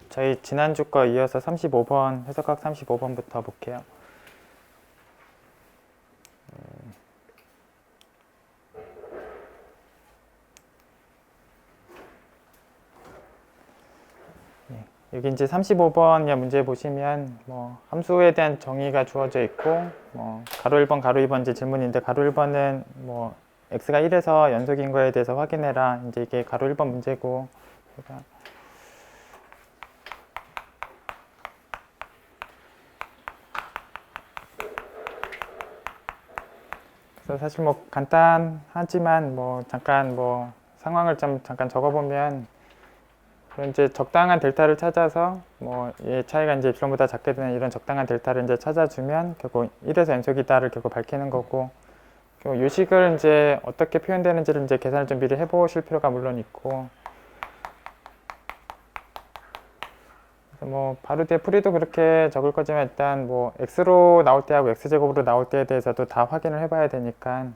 저희 지난주 거 이어서 35번, 해석학 35번부터 볼게요. 여기 이제 35번 문제 보시면 함수에 대한 정의가 주어져 있고 가로 1번, 가로 2번 이제 질문인데 가로 1번은 x가 1에서 연속인 거에 대해서 확인해라. 이제 이게 가로 1번 문제고 그래서 사실 간단하지만 잠깐 상황을 좀 잠깐 적어보면 이제 적당한 델타를 찾아서 얘 차이가 이제 epsilon보다 작게 되는 이런 적당한 델타를 이제 찾아주면 결국 1에서 연속이다를 결국 밝히는 거고 요식을 이제 어떻게 표현되는지를 이제 계산을 좀 미리 해보실 필요가 물론 있고 바로 뒤에 풀이도 그렇게 적을 거지만 일단 x로 나올 때하고 x제곱으로 나올 때에 대해서도 다 확인을 해봐야 되니까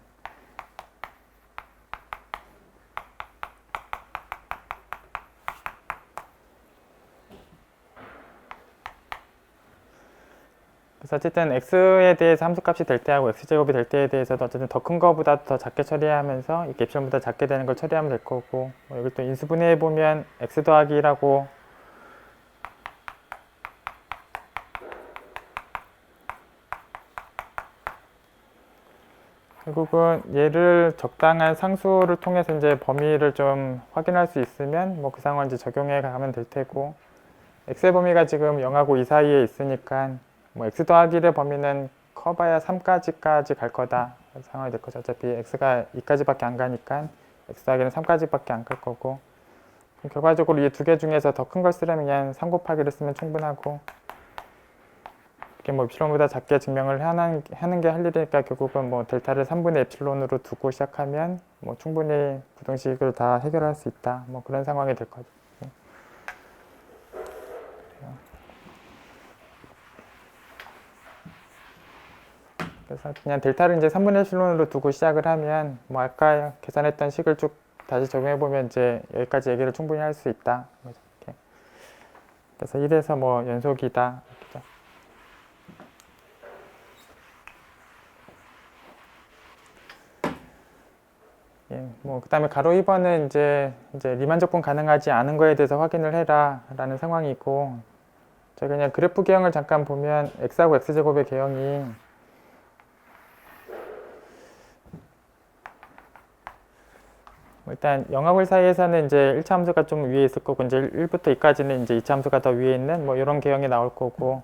그래서 어쨌든 x에 대해서 함수값이 될 때하고 x제곱이 될 때에 대해서도 어쨌든 더 큰 거보다 더 작게 처리하면서 이게 epsilon보다 작게 되는 걸 처리하면 될 거고 여기 또 인수분해해 보면 x 더하기 1하고 결국은 얘를 적당한 상수를 통해서 이제 범위를 좀 확인할 수 있으면 그 상황을 이제 적용해 가면 될 테고 x의 범위가 지금 0하고 2 사이에 있으니까 x 더하기 1의 범위는 커봐야 3까지까지 갈 거다 상황이 될 거죠. 어차피 x가 2까지밖에 안 가니까 x 더하기는 3까지밖에 안 갈 거고 결과적으로 이 두 개 중에서 더 큰 걸 쓰려면 그냥 3 곱하기를 쓰면 충분하고 이게 epsilon보다 작게 증명을 하는 게 할 일이니까 결국은 델타를 3분의 epsilon으로 두고 시작하면 충분히 부등식을 다 해결할 수 있다 그런 상황이 될 거죠. 그래서 그냥 델타를 이제 3분의 epsilon으로 두고 시작을 하면 아까 계산했던 식을 쭉 다시 적용해 보면 이제 여기까지 얘기를 충분히 할 수 있다. 이렇게. 그래서 1에서 연속이다. 이렇게. 예, 그 다음에 가로 2번은 이제 리만족분 가능하지 않은 거에 대해서 확인을 해라 라는 상황이고 제가 그냥 그래프 개형을 잠깐 보면 x하고 x제곱의 개형이 일단 0하고 1 사이에서는 이제 1차 함수가 좀 위에 있을 거고 이제 1부터 2까지는 이제 2차 함수가 더 위에 있는 이런 개형이 나올 거고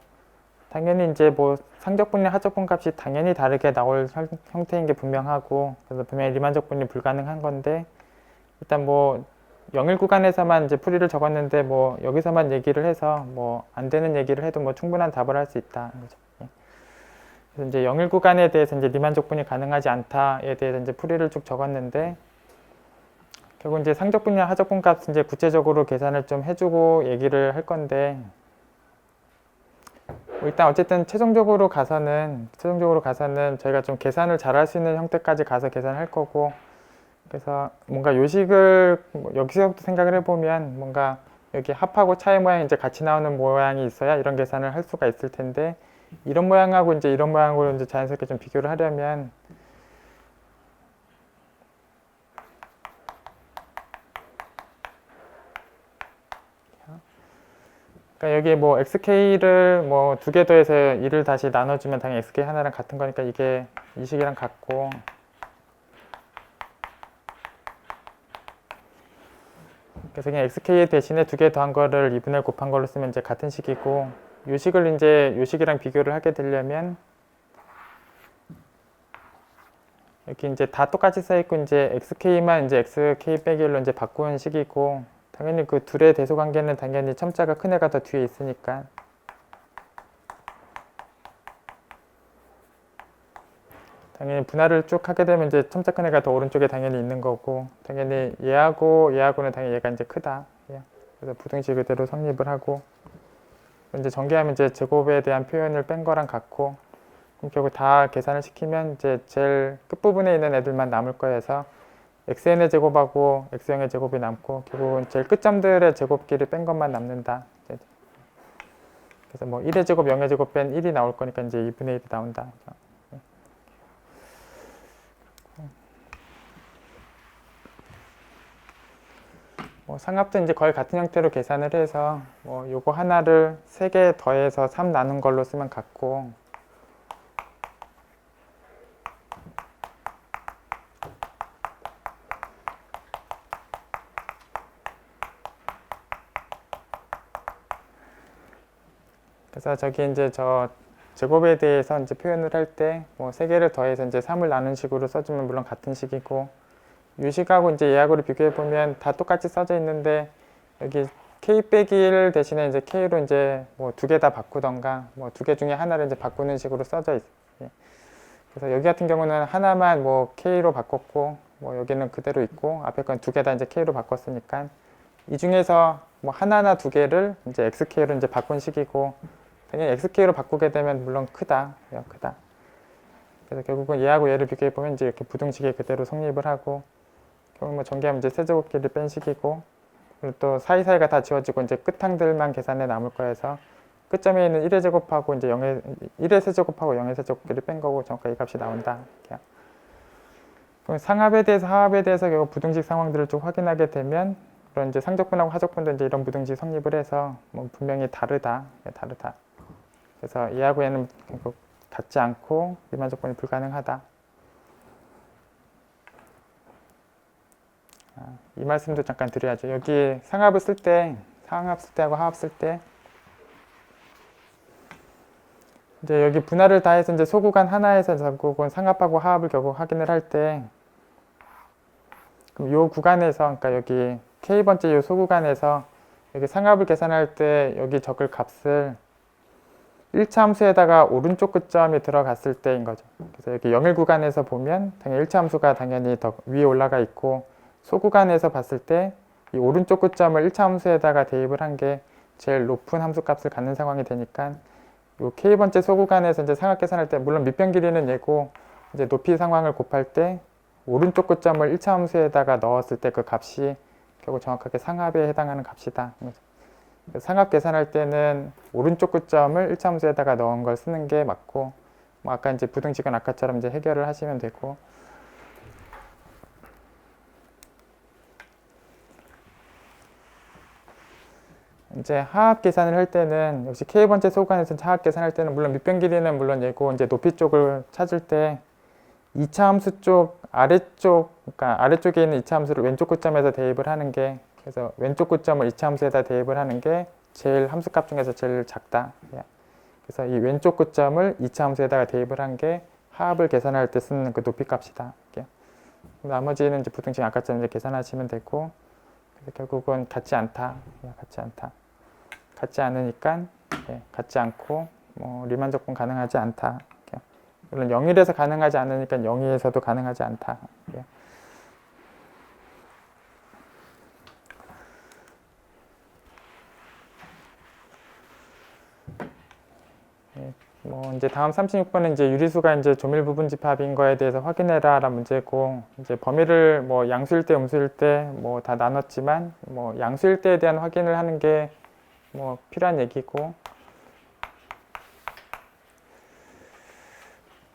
당연히 이제 상적분이나 하적분 값이 당연히 다르게 나올 형태인 게 분명하고 그래서 분명히 리만적분이 불가능한 건데 일단 0일 구간에서만 이제 풀이를 적었는데 여기서만 얘기를 해서 안 되는 얘기를 해도 충분한 답을 할 수 있다. 그래서 이제 0일 구간에 대해서 이제 리만족분이 가능하지 않다에 대해서 이제 풀이를 쭉 적었는데 결국 이제 상적분이나 하적분 값 이제 구체적으로 계산을 좀 해주고 얘기를 할 건데 일단 어쨌든 최종적으로 가서는 저희가 좀 계산을 잘 할 수 있는 형태까지 가서 계산할 거고 그래서 뭔가 요식을 여기서부터 생각을 해보면 뭔가 여기 합하고 차의 모양이 이제 같이 나오는 모양이 있어야 이런 계산을 할 수가 있을 텐데 이런 모양하고 이제 이런 모양으로 이제 자연스럽게 좀 비교를 하려면 그러니까 여기 xk를 두 개 더해서 1을 다시 나눠주면 당연히 xk 하나랑 같은 거니까 이게 이 식이랑 같고 그래서 그냥 xk 대신에 2개 더한 거를 2분의 1 곱한 걸로 쓰면 이제 같은 식이고 요 식을 이제 요 식이랑 비교를 하게 되려면 이렇게 이제 다 똑같이 써있고 이제 xk만 이제 xk 빼기 1로 이제 바꾸는 식이고 당연히 그 둘의 대소 관계는 당연히 첨자가 큰 애가 더 뒤에 있으니까 당연히 분할을 쭉 하게 되면 이제 첨자 큰 애가 더 오른쪽에 당연히 있는 거고 당연히 얘하고는 당연히 얘가 이제 크다. 그래서 부등식 그대로 성립을 하고 이제 전개하면 이제 제곱에 대한 표현을 뺀 거랑 같고 그럼 결국 다 계산을 시키면 이제 제일 끝부분에 있는 애들만 남을 거여서 xn의 제곱하고 x0의 제곱이 남고 결국은 제일 끝점들의 제곱끼리 뺀 것만 남는다. 그래서 뭐 1의 제곱, 0의 제곱 뺀 1이 나올 거니까 이제 2분의 1이 나온다. 뭐 상압도 이제 거의 같은 형태로 계산을 해서 뭐 요거 하나를 3개 더해서 3 나눈 걸로 쓰면 같고, 그래서 저기 이제 저 제곱에 대해서 이제 표현을 할 때 뭐 3개를 더해서 이제 3을 나눈 식으로 써주면 물론 같은 식이고, 요 식하고 이제 얘하고를 비교해 보면 다 똑같이 써져 있는데 여기 k 빼기 1 대신에 이제 k로 이제 뭐 2개 다 바꾸던가 뭐 2개 중에 하나를 이제 바꾸는 식으로 써져 있어요. 그래서 여기 같은 경우는 하나만 뭐 k로 바꿨고 뭐 여기는 그대로 있고 앞에 건 2개 다 이제 k로 바꿨으니까 이 중에서 뭐 하나나 2개를 이제 xk로 이제 바꾼 식이고, 당연히 xk로 바꾸게 되면 물론 크다. 크다. 그래서 결국은 얘하고 얘를 비교해 보면 이제 이렇게 부등식이 그대로 성립을 하고, 결국 뭐 전개하면 이제 세제곱끼리 뺀 식이고, 그리고 또 사이사이가 다 지워지고 이제 끝항들만 계산에 남을 거여서 끝점에 있는 1의 제곱하고 이제 1의 세제곱하고 0의 세제곱끼리 뺀 거고 정확하게 이 값이 나온다. 그럼 상합에 대해서 하합에 대해서 결국 부등식 상황들을 좀 확인하게 되면, 그런 이제 상적분하고 하적분도 이제 이런 부등식 성립을 해서 뭐 분명히 다르다. 다르다. 그래서 얘하고 얘는 결국 같지 않고 리만 조건이 불가능하다. 이 말씀도 잠깐 드려야죠. 여기 상합을 쓸 때, 상합 쓸 때하고 하합 쓸 때, 이제 여기 분할을 다 해서 이제 소구간 하나에서 결국은 상합하고 하합을 결국 확인을 할 때, 그럼 요 구간에서, 그러니까 여기 k번째 요 소구간에서 여기 상합을 계산할 때 여기 적을 값을 1차 함수에다가 오른쪽 끝점이 들어갔을 때인 거죠. 그래서 여기 0일 구간에서 보면 당연히 1차 함수가 당연히 더 위에 올라가 있고, 소구간에서 봤을 때 이 오른쪽 끝점을 1차 함수에다가 대입을 한 게 제일 높은 함수값을 갖는 상황이 되니까, 요 k번째 소구간에서 이제 상합 계산할 때 물론 밑변 길이는 얘고 이제 높이 상황을 곱할 때 오른쪽 끝점을 1차 함수에다가 넣었을 때 그 값이 결국 정확하게 상합에 해당하는 값이다. 상합 계산할 때는 오른쪽 끝점을 1차 함수에다가 넣은 걸 쓰는 게 맞고, 뭐 아까 이제 부등식은 아까처럼 이제 해결을 하시면 되고, 이제 하합 계산을 할 때는 역시 k번째 소구간에서 하합 계산할 때는 물론 밑변 길이는 물론 얘고 이제 높이 쪽을 찾을 때 2차 함수 쪽 아래쪽, 그러니까 아래쪽에 있는 2차 함수를 왼쪽 끝점에서 대입을 하는 게, 그래서 왼쪽 끝점을 2차 함수에다 대입을 하는 게 제일 함수값 중에서 제일 작다. 그래서 이 왼쪽 끝점을 2차 함수에다가 대입을 한 게 하합을 계산할 때 쓰는 그 높이 값이다. 나머지는 이제 부등식 아까처럼 이제 계산하시면 되고, 그래서 결국은 같지 않다. 같지 않다. 같지 않으니까 같지 않고 뭐 리만 조건 가능하지 않다. 물론 0일에서 가능하지 않으니까 0일에서도 가능하지 않다. 뭐 이제 다음 36번은 이제 유리수가 이제 조밀 부분집합인 거에 대해서 확인해라라는 문제고, 이제 범위를 뭐 양수일 때 음수일 때 뭐 다 나눴지만 뭐 양수일 때에 대한 확인을 하는 게 뭐 필요한 얘기고,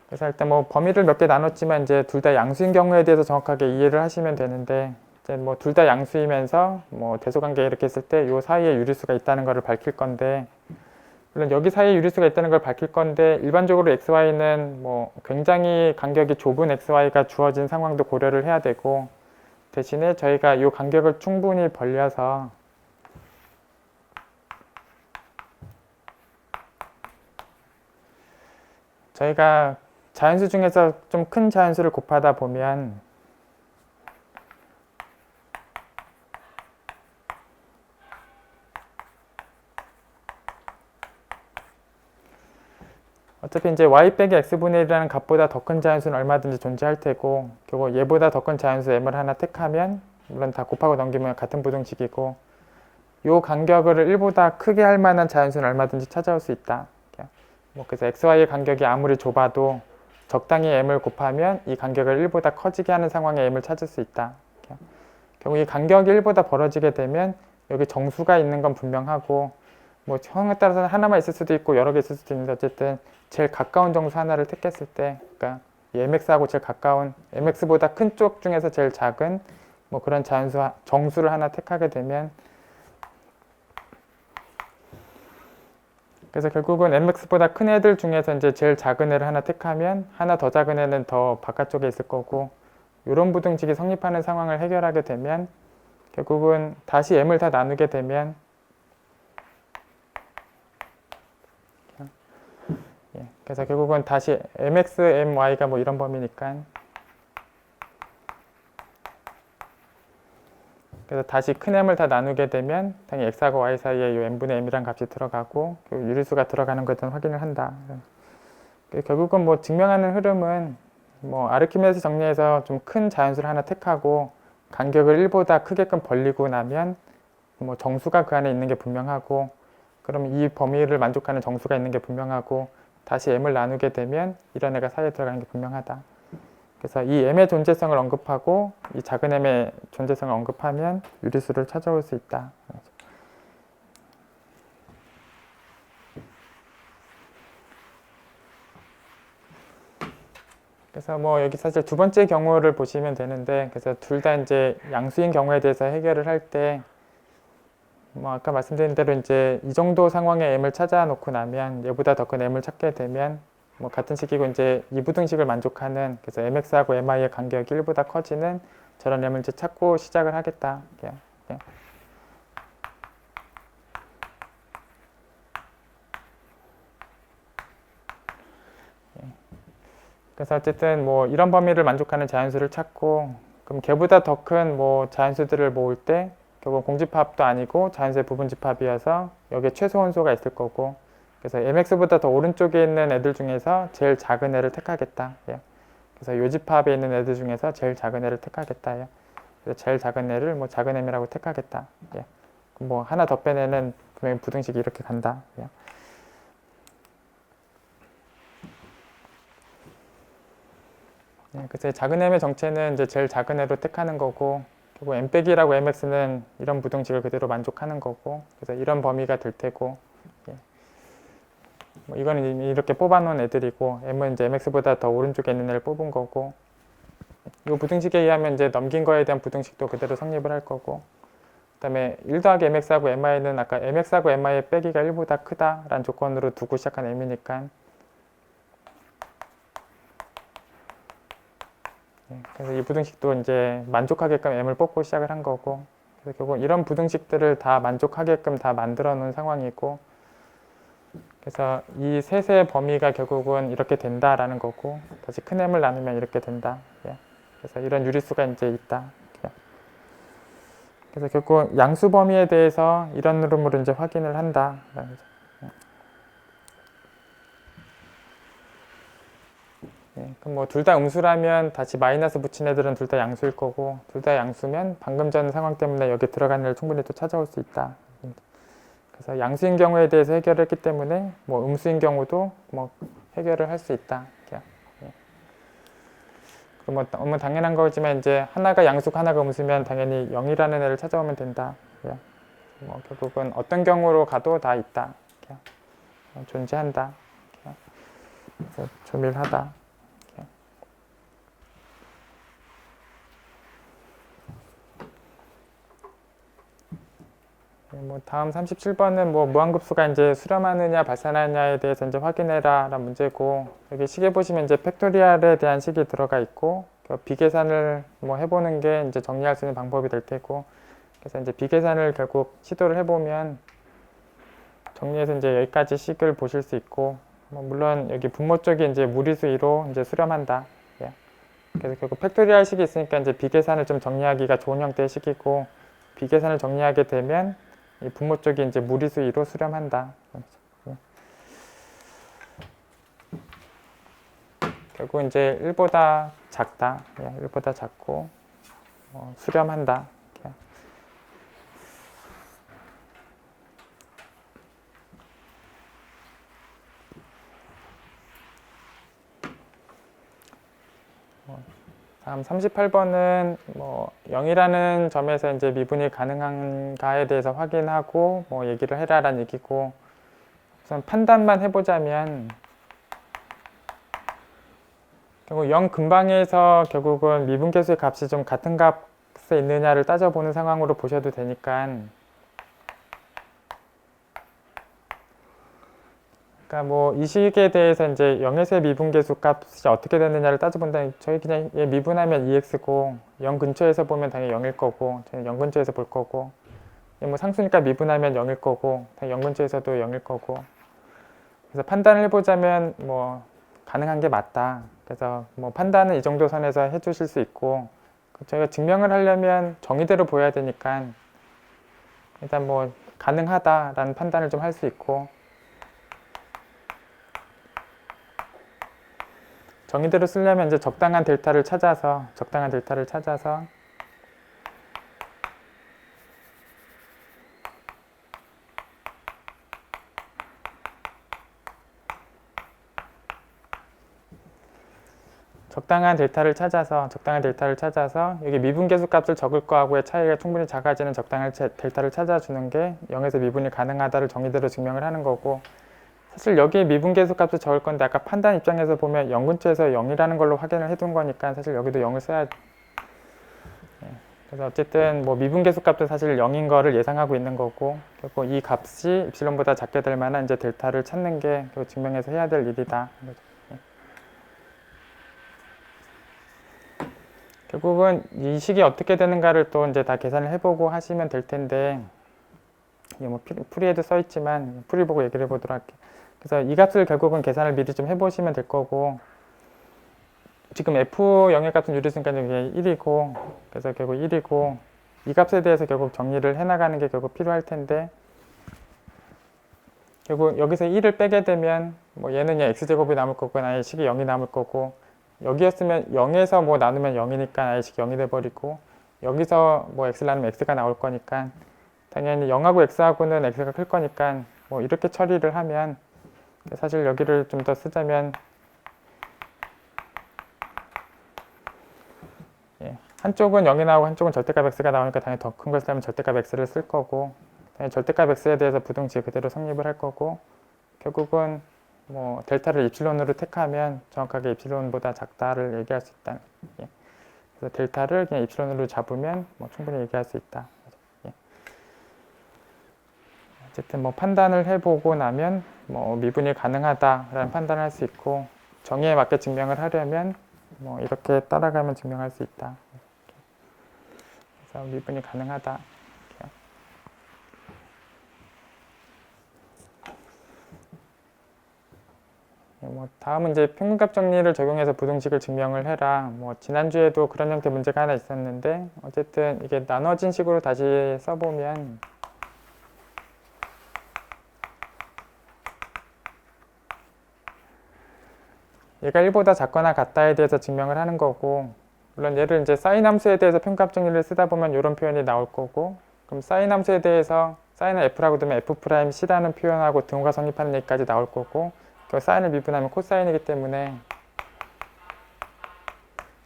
그래서 일단 뭐 범위를 몇 개 나눴지만 이제 둘 다 양수인 경우에 대해서 정확하게 이해를 하시면 되는데, 이제 뭐 둘 다 양수이면서 뭐 대소관계 이렇게 했을 때 요 사이에 유리수가 있다는 것을 밝힐 건데, 물론 여기 사이에 유리수가 있다는 걸 밝힐 건데 일반적으로 xy는 뭐 굉장히 간격이 좁은 xy가 주어진 상황도 고려를 해야 되고, 대신에 저희가 이 간격을 충분히 벌려서 저희가 자연수 중에서 좀 큰 자연수를 곱하다 보면 어차피 이제 y 빼기 x분의 1이라는 값보다 더 큰 자연수는 얼마든지 존재할 테고, 결국 얘보다 더 큰 자연수 m을 하나 택하면 물론 다 곱하고 넘기면 같은 부등식이고, 요 간격을 1보다 크게 할 만한 자연수는 얼마든지 찾아올 수 있다. 뭐 그래서 xy의 간격이 아무리 좁아도 적당히 m을 곱하면 이 간격을 1보다 커지게 하는 상황에 m을 찾을 수 있다. 결국 이 간격이 1보다 벌어지게 되면 여기 정수가 있는 건 분명하고, 뭐 형에 따라서는 하나만 있을 수도 있고 여러 개 있을 수도 있는데 어쨌든 제일 가까운 정수 하나를 택했을 때, 그러니까 이 mx하고 제일 가까운 mx보다 큰 쪽 중에서 제일 작은 뭐 그런 정수를 하나 택하게 되면, 그래서 결국은 mx보다 큰 애들 중에서 이제 제일 작은 애를 하나 택하면 하나 더 작은 애는 더 바깥쪽에 있을 거고, 이런 부등식이 성립하는 상황을 해결하게 되면 결국은 다시 m을 다 나누게 되면, 그래서 결국은 다시 mx, my가 뭐 이런 범위니까, 그래서 다시 큰 m을 다 나누게 되면 당연히 x하고 y 사이에 이 n분의 m이란 값이 들어가고 유리수가 들어가는 것을 확인을 한다. 결국은 뭐 증명하는 흐름은 뭐 아르키메데스 정리해서 좀 큰 자연수를 하나 택하고 간격을 1보다 크게끔 벌리고 나면 뭐 정수가 그 안에 있는 게 분명하고, 그럼 이 범위를 만족하는 정수가 있는 게 분명하고, 다시 m을 나누게 되면 이런 애가 사이에 들어가는 게 분명하다. 그래서 이 m의 존재성을 언급하고 이 작은 m의 존재성을 언급하면 유리수를 찾아올 수 있다. 그래서 뭐 여기 사실 두 번째 경우를 보시면 되는데, 그래서 둘 다 이제 양수인 경우에 대해서 해결을 할 때, 뭐 아까 말씀드린 대로 이제 이 정도 상황의 m을 찾아 놓고 나면 얘보다 더 큰 m을 찾게 되면 뭐 같은 식이고 이제 이 부등식을 만족하는, 그래서 mx하고 my의 간격이 1보다 커지는 저런 m을 이제 찾고 시작을 하겠다. 그냥. 그래서 어쨌든 뭐 이런 범위를 만족하는 자연수를 찾고, 그럼 걔보다 더 큰 뭐 자연수들을 모을 때 결국 공집합도 아니고 자연수의 부분집합이어서 여기에 최소 혼수가 있을 거고, 그래서 mx보다 더 오른쪽에 있는 애들 중에서 제일 작은 애를 택하겠다. 예. 그래서 요 집합에 있는 애들 중에서 제일 작은 애를 택하겠다. 예. 그래서 제일 작은 애를 뭐 작은 m이라고 택하겠다. 예. 뭐 하나 더 뺀 애는 분명히 부등식이 이렇게 간다. 예. 그래서 작은 m의 정체는 이제 제일 작은 애로 택하는 거고, 그리고 m 빼기라고 mx는 이런 부등식을 그대로 만족하는 거고, 그래서 이런 범위가 될 테고, 예. 뭐 이거는 이미 이렇게 뽑아놓은 애들이고, m은 이제 mx보다 더 오른쪽에 있는 애를 뽑은 거고, 이 부등식에 의하면 이제 넘긴 거에 대한 부등식도 그대로 성립을 할 거고, 그 다음에 1 더하기 mx하고 my는 아까 mx하고 my의 빼기가 1보다 크다라는 조건으로 두고 시작한 m이니까, 그래서 이 부등식도 이제 만족하게끔 m을 뽑고 시작을 한 거고, 그래서 결국 이런 부등식들을 다 만족하게끔 다 만들어 놓은 상황이고, 그래서 이 셋의 범위가 결국은 이렇게 된다라는 거고, 다시 큰 m을 나누면 이렇게 된다. 그래서 이런 유리수가 이제 있다. 그래서 결국 양수 범위에 대해서 이런 흐름으로 이제 확인을 한다. 그럼 뭐 둘 다 음수라면 다시 마이너스 붙인 애들은 둘 다 양수일 거고, 둘 다 양수면 방금 전 상황 때문에 여기 들어간 애를 충분히 또 찾아올 수 있다. 그래서 양수인 경우에 대해서 해결을 했기 때문에 뭐 음수인 경우도 뭐 해결을 할 수 있다. 뭐 당연한 거지만 이제 하나가 양수고 하나가 음수면 당연히 0이라는 애를 찾아오면 된다. 뭐 결국은 어떤 경우로 가도 다 있다. 존재한다. 그래서 조밀하다. 뭐 다음 37번은 뭐 무한급수가 이제 수렴하느냐 발산하느냐에 대해서 이제 확인해라 라는 문제고, 여기 식에 보시면 이제 팩토리얼에 대한 식이 들어가 있고, 비계산을 뭐 해보는 게 이제 정리할 수 있는 방법이 될 테고, 그래서 이제 비계산을 결국 시도를 해보면 정리해서 이제 여기까지 식을 보실 수 있고, 뭐 물론 여기 분모 쪽이 이제 무리수 2로 이제 수렴한다. 그래서 결국 팩토리얼 식이 있으니까 이제 비계산을 좀 정리하기가 좋은 형태의 식이고, 비계산을 정리하게 되면 이 분모 쪽이 이제 무리수 2로 수렴한다. 결국 이제 1보다 작다. 1보다 작고 수렴한다. 다음 38번은 뭐 0이라는 점에서 이제 미분이 가능한가에 대해서 확인하고 뭐 얘기를 해라라는 얘기고, 우선 판단만 해보자면 결국 0 근방에서 결국은 미분계수의 값이 좀 같은 값에 있느냐를 따져보는 상황으로 보셔도 되니까, 그러니까 뭐 이 식에 대해서 이제 0에서의 미분계수 값이 어떻게 되느냐를 따져본다. 저희 그냥 얘 미분하면 2x고 0 근처에서 보면 당연히 0일 거고, 저는 0 근처에서 볼 거고, 얘 뭐 상수니까 미분하면 0일 거고, 당연히 0 근처에서도 0일 거고. 그래서 판단을 해보자면 뭐 가능한 게 맞다. 그래서 뭐 판단은 이 정도 선에서 해주실 수 있고, 저희가 증명을 하려면 정의대로 보여야 되니까 일단 뭐 가능하다라는 판단을 좀 할 수 있고, 정의대로 쓰려면 이제 적당한 델타를 찾아서 적당한 델타를 찾아서 여기 미분계수 값을 적을 거하고의 차이가 충분히 작아지는 적당한 델타를 찾아주는 게 0에서 미분이 가능하다를 정의대로 증명을 하는 거고, 사실 여기에 미분계수 값을 적을 건데 아까 판단 입장에서 보면 0 근처에서 0이라는 걸로 확인을 해둔 거니까 사실 여기도 0을 써야 돼. 그래서 어쨌든 뭐 미분계수 값도 사실 0인 거를 예상하고 있는 거고, 결국 이 값이 입실론보다 작게 될 만한 이제 델타를 찾는 게 증명해서 해야 될 일이다. 결국은 이 식이 어떻게 되는가를 또 이제 다 계산을 해보고 하시면 될 텐데, 이게 뭐 풀이에도 써 있지만 풀이 보고 얘기를 해보도록 할게요. 그래서 이 값을 결국은 계산을 미리 좀 해보시면 될 거고, 지금 F0의 값은 유리수니까 이게 1이고, 그래서 결국 1이고, 이 값에 대해서 결국 정리를 해나가는 게 결국 필요할 텐데, 결국 여기서 1을 빼게 되면 뭐 얘는 그냥 x제곱이 남을 거고 아예 식이 0이 남을 거고, 여기였으면 0에서 뭐 나누면 0이니까 아예 식이 0이 돼버리고, 여기서 뭐 x를 나누면 x가 나올 거니까 당연히 0하고 x하고는 x가 클 거니까 뭐 이렇게 처리를 하면, 사실 여기를 좀 더 쓰자면 한쪽은 0이 나오고 한쪽은 절대값 x가 나오니까 당연히 더 큰 걸 쓰려면 절대값 x를 쓸 거고, 당연히 절대값 x에 대해서 부등식 그대로 성립을 할 거고, 결국은 뭐 델타를 입실론으로 택하면 정확하게 입실론보다 작다를 얘기할 수 있다. 예. 그래서 델타를 그냥 입실론으로 잡으면 뭐 충분히 얘기할 수 있다. 예. 어쨌든 뭐 판단을 해보고 나면 뭐 미분이 가능하다라는 판단을 할 수 있고, 정의에 맞게 증명을 하려면 뭐 이렇게 따라가면 증명할 수 있다. 그래서 미분이 가능하다. 뭐 다음은 이제 평균값 정리를 적용해서 부등식을 증명을 해라. 뭐 지난주에도 그런 형태 문제가 하나 있었는데, 어쨌든 이게 나눠진 식으로 다시 써보면 얘가 1보다 작거나 같다에 대해서 증명을 하는 거고, 물론 얘를 이제 사인 함수에 대해서 평균값 정리를 쓰다 보면 이런 표현이 나올 거고, 그럼 사인 함수에 대해서 사인을 f라고 두면 f'c라는 표현하고 등호가 성립하는 얘기까지 나올 거고, 그 사인을 미분하면 코사인이기 때문에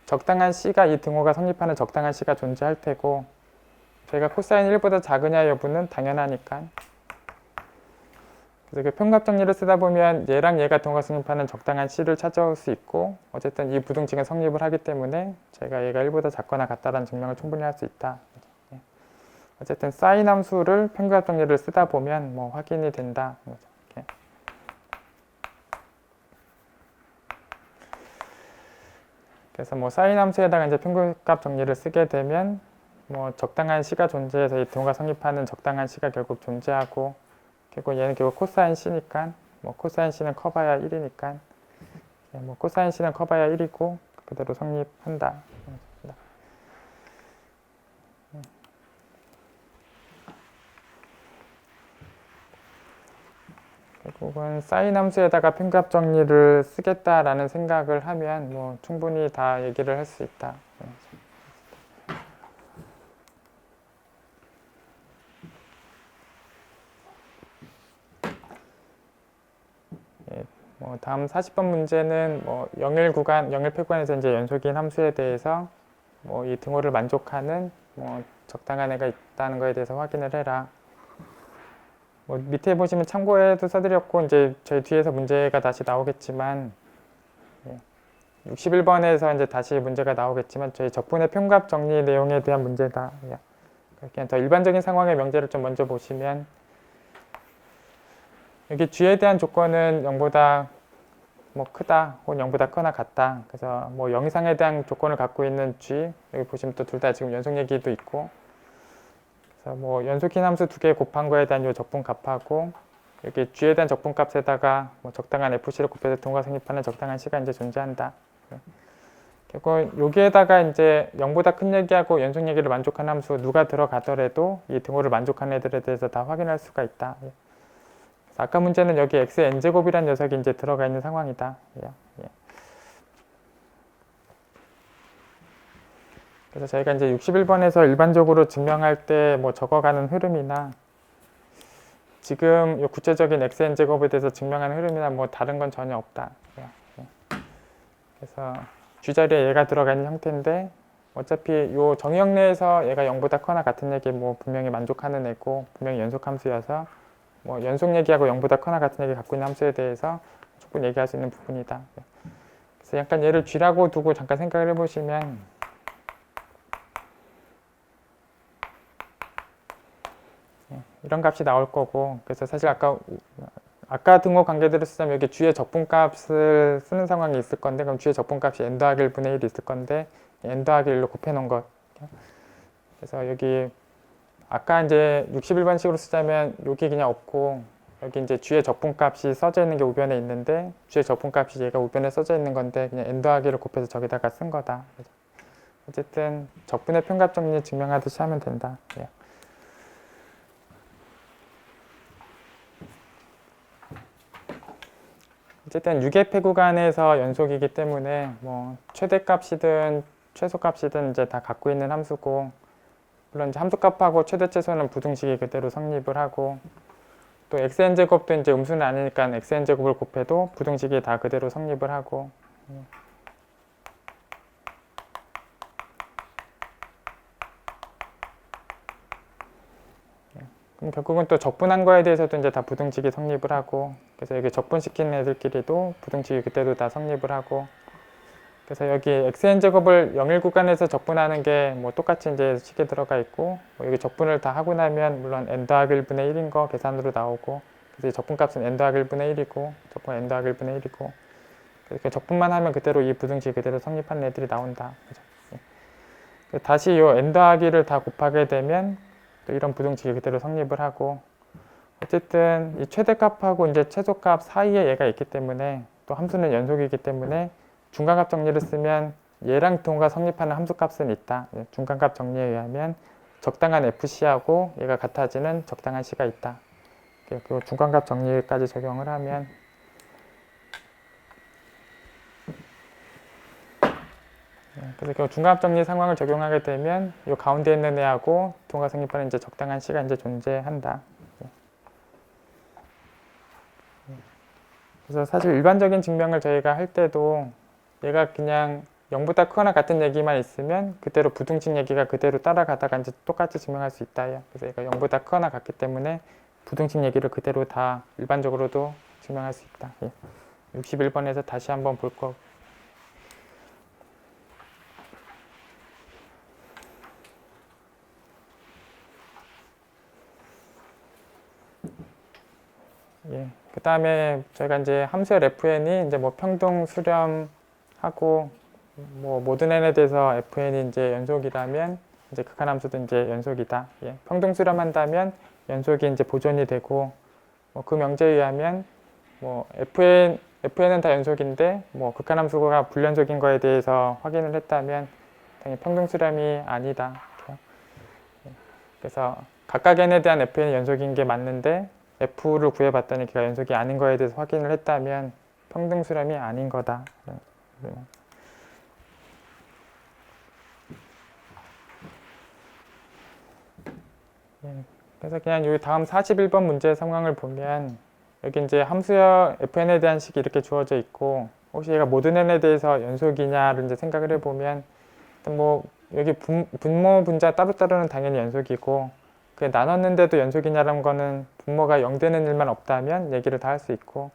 적당한 c가 이 등호가 성립하는 적당한 c가 존재할 테고, 저희가 코사인 1보다 작으냐 여부는 당연하니까, 그래서 그 평균값 정리를 쓰다 보면 얘랑 얘가 등호가 성립하는 적당한 c를 찾아올 수 있고, 어쨌든 이 부등식은 성립을 하기 때문에 저희가 얘가 1보다 작거나 같다라는 증명을 충분히 할 수 있다. 어쨌든 사인 함수를 평균값 정리를 쓰다 보면 뭐 확인이 된다. 이렇게. 그래서 뭐 사인 함수에다가 이제 평균값 정리를 쓰게 되면 뭐 적당한 c가 존재해서 이 등호가 성립하는 적당한 c가 결국 존재하고, 결국 얘는 결국 코사인 c니까 뭐 코사인 c는 커봐야 1이니까 뭐 코사인 c는 커봐야 1이고 그대로 성립한다. 결국은 사인 함수에다가 평균값 정리를 쓰겠다라는 생각을 하면 뭐 충분히 다 얘기를 할 수 있다. 다음 40번 문제는 영일 구간, 영일표 구간에서 이제 연속인 함수에 대해서 이 등호를 만족하는 적당한 애가 있다는 거에 대해서 확인을 해라. 밑에 보시면 참고에도 써드렸고 이제 저희 뒤에서 문제가 다시 나오겠지만 61번에서 이제 다시 문제가 나오겠지만 저희 적분의 평갑 정리 내용에 대한 문제다. 그냥 더 일반적인 상황의 명제를 좀 먼저 보시면 여기 G에 대한 조건은 0보다 크다 혹은 0보다 크거나 같다. 그래서 0 이상에 대한 조건을 갖고 있는 G, 여기 보시면 또 둘 다 지금 연속 얘기도 있고, 그래서 연속인 함수 두 개 곱한 거에 대한 요 적분값하고 여기 G에 대한 적분값에다가 적당한 FC를 곱해서 등호가 성립하는 적당한 C가 이제 존재한다. 결국 여기에다가 이제 0보다 큰 얘기하고 연속 얘기를 만족하는 함수 누가 들어가더라도 이 등호를 만족하는 애들에 대해서 다 확인할 수가 있다. 아까 문제는 여기 x n제곱이라는 녀석이 이제 들어가 있는 상황이다. 그래서 저희가 이제 61번에서 일반적으로 증명할 때 적어가는 흐름이나 지금 이 구체적인 x n제곱에 대해서 증명하는 흐름이나 다른 건 전혀 없다. 그래서 G자리에 얘가 들어가 있는 형태인데 어차피 이 정의역 내에서 얘가 0보다 크거나 같은 얘기 분명히 만족하는 애고 분명히 연속함수여서 연속 얘기하고 0보다 크거나 같은 얘기 갖고 있는 함수에 대해서 조금 얘기할 수 있는 부분이다. 그래서 약간 얘를 G라고 두고 잠깐 생각을 해보시면 이런 값이 나올 거고, 그래서 사실 아까 등호 관계대로 쓰자면 여기 G의 적분값을 쓰는 상황이 있을 건데, 그럼 G의 적분값이 n 더하기 1분의 1이 있을 건데 n 더하기 1로 곱해 놓은 것. 그래서 여기 아까 이제 61번식으로 쓰자면 여기 그냥 없고 여기 이제 G의 적분값이 써져 있는 게 우변에 있는데 G의 적분값이 얘가 우변에 써져 있는 건데 그냥 n 더하기를 곱해서 저기다가 쓴 거다. 어쨌든 적분의 평갑 정리 증명하듯이 하면 된다. 어쨌든 유계폐 구간에서 연속이기 때문에 최대값이든 최소값이든 이제 다 갖고 있는 함수고, 물론 이제 함수값하고 최대 최소는 부등식이 그대로 성립을 하고, 또 xn제곱도 이제 음수는 아니니까 xn제곱을 곱해도 부등식이 다 그대로 성립을 하고, 그럼 결국은 또 적분한 거에 대해서도 이제 다 부등식이 성립을 하고, 그래서 여기 적분시키는 애들끼리도 부등식이 그때도 다 성립을 하고, 그래서 여기 xn제곱을 0일 구간에서 적분하는 게 똑같이 이제 식에 들어가 있고, 여기 적분을 다 하고 나면 물론 n 더하기 1분의 1인 거 계산으로 나오고, 그래서 적분값은 n 더하기 1분의 1이고, 적분 n 더하기 1분의 1이고, 이렇게 적분만 하면 그대로 이 부등식 그대로 성립하는 애들이 나온다. 그죠? 다시 이 n 더하기를 다 곱하게 되면 또 이런 부등식이 그대로 성립을 하고, 어쨌든 이 최대값하고 이제 최소값 사이에 얘가 있기 때문에 또 함수는 연속이기 때문에 중간값 정리를 쓰면 얘랑 등호가 성립하는 함수값은 있다. 중간값 정리에 의하면 적당한 FC하고 얘가 같아지는 적당한 C가 있다. 그 중간값 정리까지 적용을 하면 그래서 그 중간값 정리 상황을 적용하게 되면 이 가운데 있는 애하고 등호가 성립하는 이제 적당한 C가 이제 존재한다. 그래서 사실 일반적인 증명을 저희가 할 때도 얘가 그냥 0보다 크거나 같은 얘기만 있으면 그대로 부등식 얘기가 그대로 따라가다가 이제 똑같이 증명할 수 있다. 그래서 얘가 0보다 크거나 같기 때문에 부등식 얘기를 그대로 다 일반적으로도 증명할 수 있다. 61번에서 다시 한번 볼 거. 그 다음에 저희가 이제 함수의 fn이 이제 평등 수렴하고 모든 n에 대해서 fn이 이제 연속이라면 이제 극한함수도 이제 연속이다. 평등 수렴한다면 연속이 이제 보존이 되고, 그 명제에 의하면 fn은 다 연속인데 극한함수가 불연속인 거에 대해서 확인을 했다면 당연히 평등 수렴이 아니다. 그래서 각각 n에 대한 fn이 연속인 게 맞는데 f를 구해봤더니 걔가 연속이 아닌 거에 대해서 확인을 했다면 평등 수렴이 아닌 거다. 그래서 그냥 이 다음 41번 문제 상황을 보면 여기 이제 함수형 fn에 대한 식이 이렇게 주어져 있고, 혹시 얘가 모든 n에 대해서 연속이냐를 이제 생각을 해보면, 뭐 여기 분모 분자 따로따로는 당연히 연속이고, 그 나눴는데도 연속이냐라는 거는 분모가 0 되는 일만 없다면 얘기를 다 할 수 있고,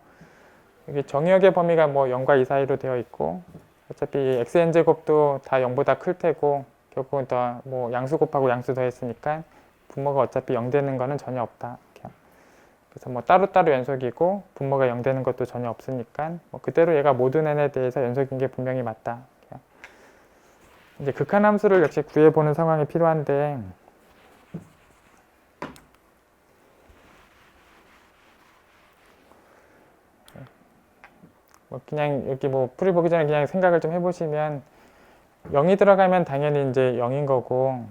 여기 정의역의 범위가 뭐 0과 2 사이로 되어 있고, 어차피 xn제곱도 다 0보다 클 테고, 결국은 더 뭐 양수 곱하고 양수 더했으니까 분모가 어차피 0 되는 거는 전혀 없다. 그래서 뭐 따로따로 연속이고 분모가 0 되는 것도 전혀 없으니까 뭐 그대로 얘가 모든 n에 대해서 연속인 게 분명히 맞다. 이제 극한함수를 역시 구해보는 상황이 필요한데, 뭐 그냥 여기 뭐 풀이 보기 전에 그냥 생각을 좀 해보시면, 0이 들어가면 당연히 이제 0인 거고,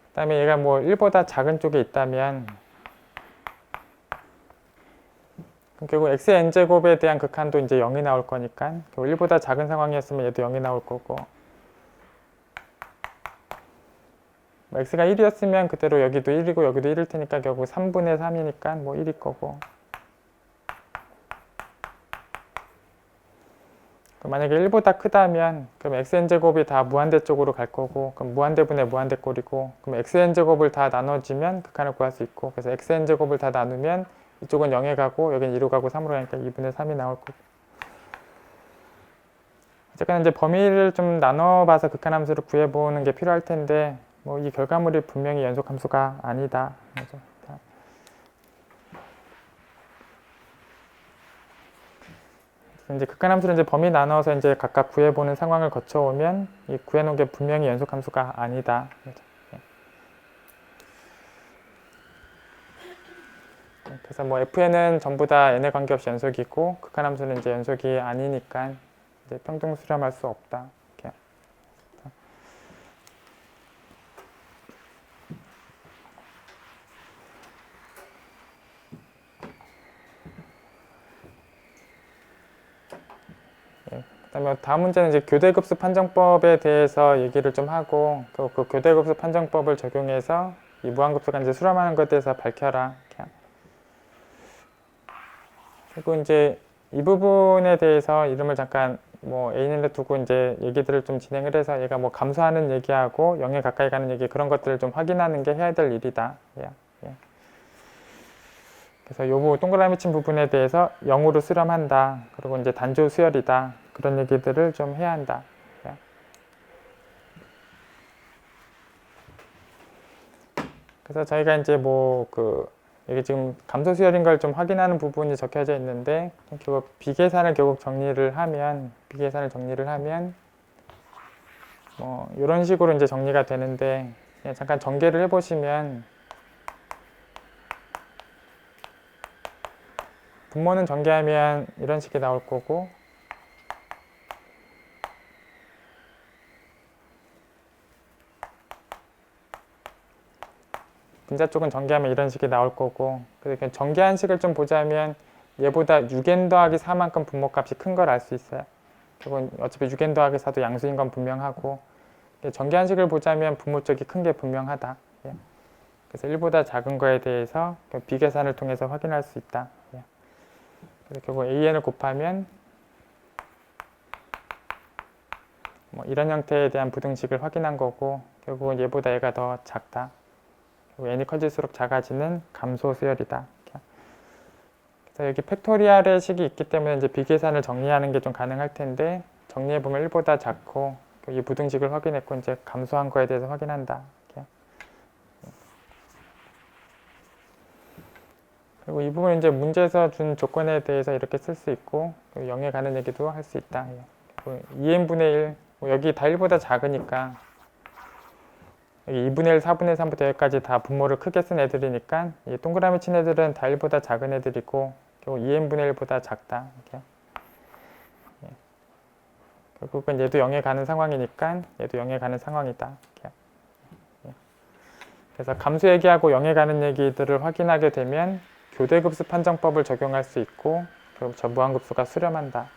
그 다음에 얘가 뭐 1보다 작은 쪽에 있다면 결국 xn제곱에 대한 극한도 이제 0이 나올 거니까, 결국 1보다 작은 상황이었으면 얘도 0이 나올 거고, 뭐 x가 1이었으면 그대로 여기도 1이고 여기도 1일 테니까 결국 3분의 3이니까 뭐 1일 거고, 만약에 1보다 크다면 그럼 xn제곱이 다 무한대 쪽으로 갈 거고, 그럼 무한대분의 무한대 꼴이고, 그럼 xn제곱을 다 나눠주면 극한을 구할 수 있고, 그래서 xn제곱을 다 나누면 이쪽은 0에 가고 여긴 2로 가고 3으로 가니까 2분의 3이 나올 거고. 어쨌거나 이제 범위를 좀 나눠봐서 극한함수를 구해보는 게 필요할 텐데, 뭐 이 결과물이 분명히 연속함수가 아니다. 그렇죠? 이제 극한함수를 이제 범위 나눠서 이제 각각 구해보는 상황을 거쳐오면 이 구해놓은 게 분명히 연속함수가 아니다. 그렇죠? 그래서 뭐 fn은 전부 다 n에 관계없이 연속이고, 극한함수는 이제 연속이 아니니까 이제 평등 수렴할 수 없다. 이렇게. 그다음에 다음 문제는 이제 교대급수 판정법에 대해서 얘기를 좀 하고, 또 그 교대급수 판정법을 적용해서 이 무한급수가 이제 수렴하는 것에 대해서 밝혀라. 이렇게. 그리고 이제 이 부분에 대해서 이름을 잠깐 뭐 A인을 두고 이제 얘기들을 좀 진행을 해서, 얘가 뭐 감소하는 얘기하고 0에 가까이 가는 얘기, 그런 것들을 좀 확인하는 게 해야 될 일이다. 예. 그래서 요 동그라미 친 부분에 대해서 0으로 수렴한다. 그리고 이제 단조 수열이다. 그런 얘기들을 좀 해야 한다. 예. 그래서 저희가 이제 뭐 이게 지금 감소 수열인 걸 좀 확인하는 부분이 적혀져 있는데, 결국 비계산을 결국 정리를 하면 뭐 이런 식으로 이제 정리가 되는데, 그냥 잠깐 전개를 해보시면, 분모는 전개하면 이런 식이 나올 거고, 분자 쪽은 전개하면 이런 식이 나올 거고, 그래서 전개한 식을 좀 보자면 얘보다 6n 더하기 4만큼 분모값이 큰 걸 알 수 있어요. 그건 어차피 6n 더하기 4도 양수인 건 분명하고, 전개한 식을 보자면 분모 쪽이 큰 게 분명하다. 예. 그래서 1보다 작은 거에 대해서 비계산을 통해서 확인할 수 있다. 예. 그래서 결국 an을 곱하면 뭐 이런 형태에 대한 부등식을 확인한 거고, 결국은 얘보다 얘가 더 작다. n이 커질수록 작아지는 감소 수열이다. 그래서 여기 팩토리얼의 식이 있기 때문에 이제 비계산을 정리하는 게 좀 가능할 텐데, 정리해보면 1보다 작고, 이 부등식을 확인했고 이제 감소한 거에 대해서 확인한다. 그리고 이 부분 이제 문제에서 준 조건에 대해서 이렇게 쓸 수 있고, 0에 가는 얘기도 할 수 있다. 2n분의 1, 여기 다 1보다 작으니까 여기 2분의 1, 4분의 3부터 여기까지 다 분모를 크게 쓴 애들이니까, 이 동그라미 친 애들은 다 1보다 작은 애들이고, 결국 2n분의 1보다 작다. 이렇게. 예. 결국은 얘도 0에 가는 상황이니까 얘도 0에 가는 상황이다. 이렇게. 예. 그래서 감수 얘기하고 0에 가는 얘기들을 확인하게 되면 교대급수 판정법을 적용할 수 있고, 결국 저 무한급수가 수렴한다.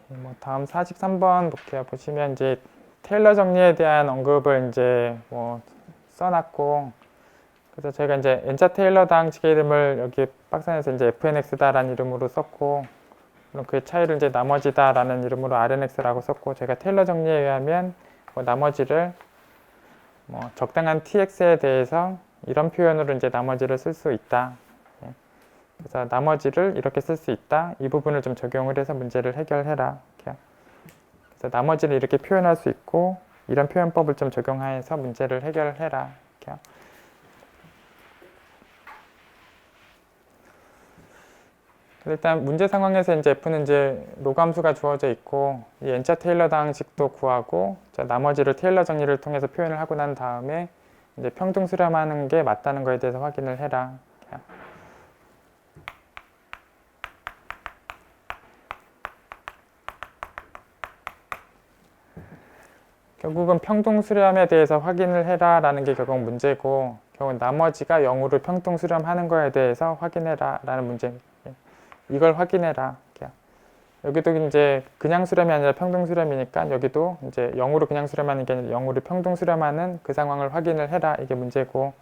뭐 다음 43번 볼게요. 보시면 이제 테일러 정리에 대한 언급을 이제 뭐 써놨고, 그래서 저희가 이제 N자 테일러 방식의 이름을 여기 박스에서 이제 FNX다라는 이름으로 썼고, 그럼 그 차이를 이제 나머지다라는 이름으로 RNX라고 썼고, 저희가 테일러 정리에 의하면 뭐 나머지를 뭐 적당한 TX에 대해서 이런 표현으로 이제 나머지를 쓸 수 있다. 그래서 나머지를 이렇게 쓸 수 있다. 이 부분을 좀 적용을 해서 문제를 해결해라. 그래서 나머지를 이렇게 표현할 수 있고 이런 표현법을 좀 적용해서 문제를 해결해라. 일단 문제 상황에서 이제 F는 이제 로감수가 주어져 있고 이 N자 테일러 방식도 구하고 나머지를 테일러 정리를 통해서 표현을 하고 난 다음에 이제 평등 수렴하는 게 맞다는 거에 대해서 확인을 해라. 결국은 평등 수렴에 대해서 확인을 해라 라는 게 결국 문제고, 결국 나머지가 0으로 평등 수렴하는 거에 대해서 확인해라 라는 문제. 이걸 확인해라. 여기도 이제 그냥 수렴이 아니라 평등 수렴이니까 여기도 이제 0으로 그냥 수렴하는 게 아니라 0으로 평등 수렴하는 그 상황을 확인을 해라. 이게 문제고,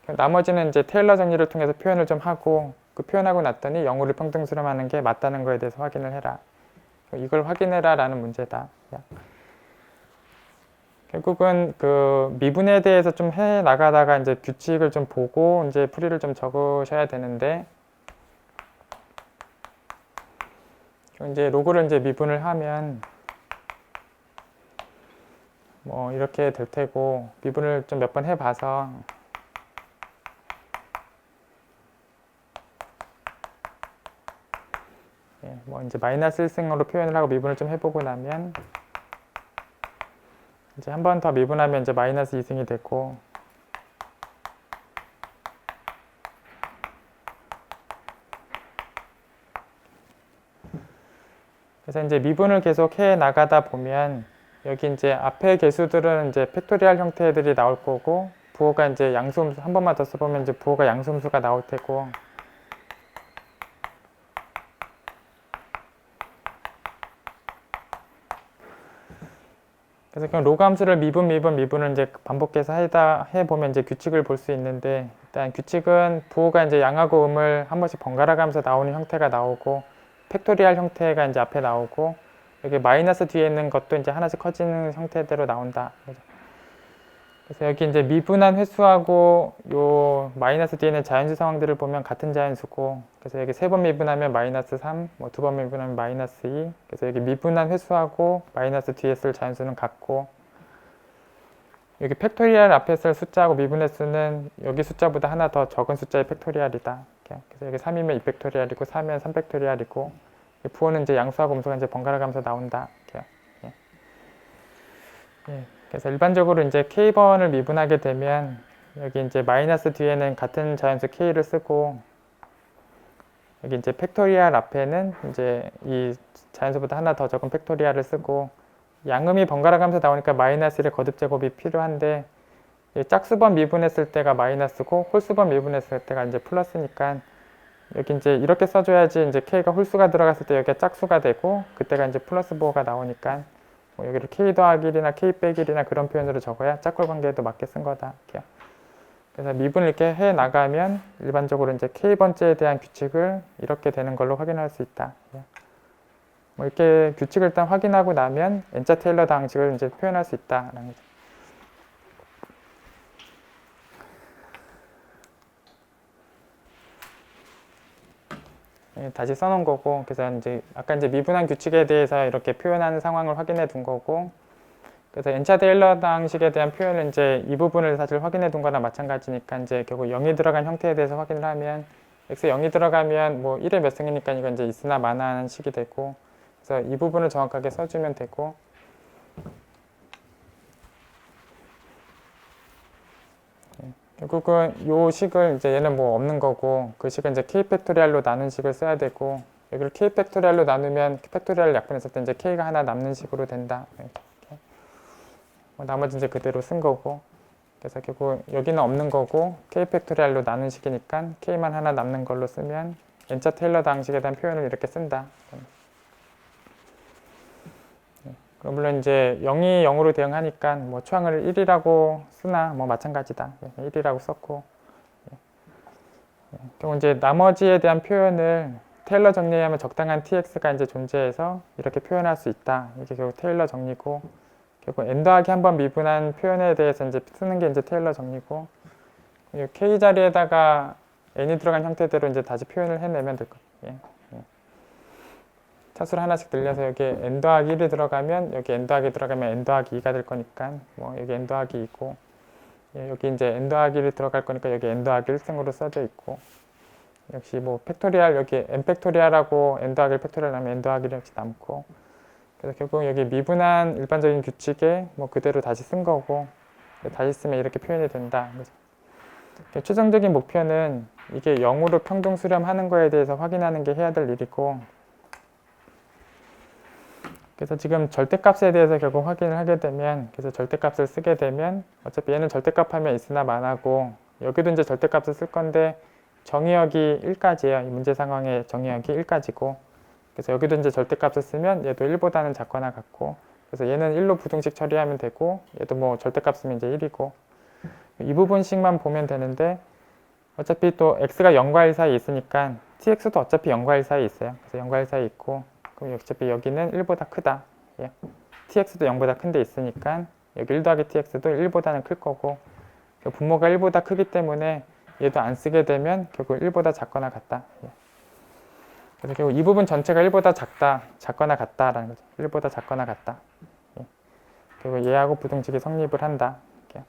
나머지는 이제 테일러 정리를 통해서 표현을 좀 하고, 그 표현하고 났더니 0으로 평등 수렴하는 게 맞다는 거에 대해서 확인을 해라. 이걸 확인해라 라는 문제다. 결국은 그 미분에 대해서 좀 해 나가다가 이제 규칙을 좀 보고 이제 풀이를 좀 적으셔야 되는데, 이제 로그를 이제 미분을 하면 뭐 이렇게 될 테고, 미분을 좀 몇 번 해봐서 뭐 이제 마이너스 1승으로 표현을 하고 미분을 좀 해보고 나면 이제 한 번 더 미분하면 이제 마이너스 2승이 되고, 그래서 이제 미분을 계속 해 나가다 보면 여기 이제 앞에 개수들은 이제 팩토리얼 형태들이 나올 거고, 부호가 이제 양수음수, 한 번만 더 써보면 이제 부호가 양수음수가 나올 테고, 그래서 그냥 로그함수를 미분을 이제 반복해서 해보면 이제 규칙을 볼 수 있는데, 일단 규칙은 부호가 이제 양하고 음을 한 번씩 번갈아 가면서 나오는 형태가 나오고, 팩토리얼 형태가 이제 앞에 나오고, 여기 마이너스 뒤에 있는 것도 이제 하나씩 커지는 형태대로 나온다. 그래서 여기 이제 미분한 횟수하고 요 마이너스 뒤에 있는 자연수 상황들을 보면 같은 자연수고, 그래서 여기 3번 미분하면 마이너스 3, 뭐 2번 미분하면 마이너스 2, 그래서 여기 미분한 횟수하고 마이너스 뒤에 쓸 자연수는 같고, 여기 팩토리얼 앞에 쓸 숫자하고 미분 횟수는 여기 숫자보다 하나 더 적은 숫자의 팩토리얼이다. 그래서 여기 3이면 2팩토리얼이고 4면 3팩토리얼이고, 부호는 이제 양수하고 음수가 이제 번갈아 가면서 나온다. 그래서 일반적으로 이제 K번을 미분하게 되면 여기 이제 마이너스 뒤에는 같은 자연수 K를 쓰고, 여기 이제 팩토리얼 앞에는 이제 이 자연수보다 하나 더 적은 팩토리얼을 쓰고, 양음이 번갈아 가면서 나오니까 마이너스 1의 거듭 제곱이 필요한데, 짝수번 미분했을 때가 마이너스고 홀수번 미분했을 때가 이제 플러스니까 여기 이제 이렇게 써줘야지 이제 K가 홀수가 들어갔을 때 여기가 짝수가 되고, 그때가 이제 플러스 부호가 나오니까 뭐 여기를 K 더하기 1이나 K 빼기 1이나 그런 표현으로 적어야 짝꿍 관계에도 맞게 쓴 거다. 그래서 미분을 이렇게 해 나가면 일반적으로 이제 K번째에 대한 규칙을 이렇게 되는 걸로 확인할 수 있다. 뭐 이렇게 규칙을 일단 확인하고 나면 N자 테일러 방식을 이제 표현할 수 있다라는 거죠. 다시 써놓은 거고, 그래서 이제 아까 이제 미분한 규칙에 대해서 이렇게 표현하는 상황을 확인해 둔 거고, 그래서 N차 테일러 방식에 대한 표현을 이제 이 부분을 사실 확인해 둔 거나 마찬가지니까 이제 결국 0이 들어간 형태에 대해서 확인을 하면 x 0이 들어가면 뭐 1의 몇 승이니까 이건 이제 있으나 마나하는 식이 되고, 그래서 이 부분을 정확하게 써주면 되고, 결국은 요 식을 이제 얘는 뭐 없는 거고, 그 식은 이제 k 팩토리얼로 나눈 식을 써야 되고, 여기를 k 팩토리얼로 나누면 팩토리얼을 약분했을 때 이제 k가 하나 남는 식으로 된다. 나머지 이제 그대로 쓴 거고, 그래서 결국 여기는 없는 거고 k 팩토리얼로 나눈 식이니까 k만 하나 남는 걸로 쓰면 N차 테일러 방식에 대한 표현을 이렇게 쓴다. 그럼 물론 이제 0이 0으로 대응하니까 뭐 초항을 1이라고 쓰나 뭐 마찬가지다. 1이라고 썼고. 그리고 이제 나머지에 대한 표현을 테일러 정리하면 적당한 tx가 이제 존재해서 이렇게 표현할 수 있다. 이게 결국 테일러 정리고, 결국 n 더하기 한 번 미분한 표현에 대해서 이제 쓰는 게 이제 테일러 정리고, k 자리에다가 n이 들어간 형태대로 이제 다시 표현을 해내면 될 거예요. 차수를 하나씩 늘려서 여기 n 더하기 1이 들어가면 여기 n 더하기 들어가면 n 더하기 2가 될 거니까 뭐 여기 n 더하기 2고, 여기 이제 n 더하기 1이 들어갈 거니까 여기 n 더하기 1승으로 써져 있고, 역시 뭐 팩토리얼 여기 n 팩토리얼하고 n 더하기 1 팩토리얼 나면 n 더하기 1이 역시 남고, 그래서 결국 여기 미분한 일반적인 규칙에 뭐 그대로 다시 쓴 거고, 다시 쓰면 이렇게 표현이 된다. 최종적인 목표는 이게 0으로 평등 수렴하는 거에 대해서 확인하는 게 해야 될 일이고, 그래서 지금 절대값에 대해서 결국 확인을 하게 되면, 그래서 절대값을 쓰게 되면 어차피 얘는 절대값 하면 있으나 마나고, 여기도 이제 절대값을 쓸 건데 정의역이 1까지예요. 이 문제 상황의 정의역이 1까지고, 그래서 여기도 이제 절대값을 쓰면 얘도 1보다는 작거나 같고, 그래서 얘는 1로 부등식 처리하면 되고, 얘도 뭐 절대값 쓰면 이제 1이고, 이 부분씩만 보면 되는데, 어차피 또 x가 0과 1 사이에 있으니까 tx도 어차피 0과 1 사이에 있어요. 그래서 0과 1 사이에 있고, 그럼 어차피 여기는 1보다 크다. 예. tx도 0보다 큰 데 있으니까 여기 1 더하기 tx도 1보다는 클 거고, 분모가 1보다 크기 때문에 얘도 안 쓰게 되면 결국 1보다 작거나 같다. 예. 그래서 결국 이 부분 전체가 1보다 작다, 작거나 같다라는 거죠. 1보다 작거나 같다. 예. 결국 얘하고 부등식이 성립을 한다. 예.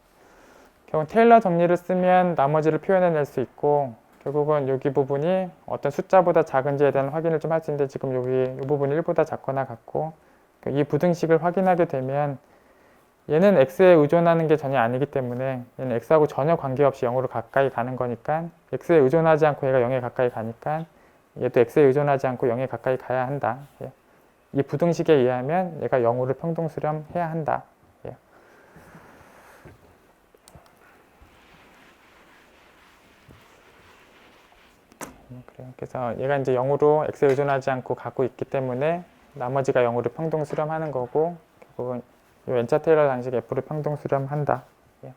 결국 테일러 정리를 쓰면 나머지를 표현해낼 수 있고, 결국은 여기 부분이 어떤 숫자보다 작은지에 대한 확인을 좀 할 수 있는데, 지금 여기 이 부분이 1보다 작거나 같고, 이 부등식을 확인하게 되면 얘는 x에 의존하는 게 전혀 아니기 때문에 얘는 x하고 전혀 관계없이 0으로 가까이 가는 거니까, x에 의존하지 않고 얘가 0에 가까이 가니까 얘도 x에 의존하지 않고 0에 가까이 가야 한다. 예. 이 부등식에 의하면 얘가 0으로 평등 수렴해야 한다. 예. 그래서 얘가 이제 0으로 x에 의존하지 않고 가고 있기 때문에 나머지가 0으로 평등 수렴하는 거고, 결국은 이 왼차 테일러 방식 f로 평등 수렴한다. 예.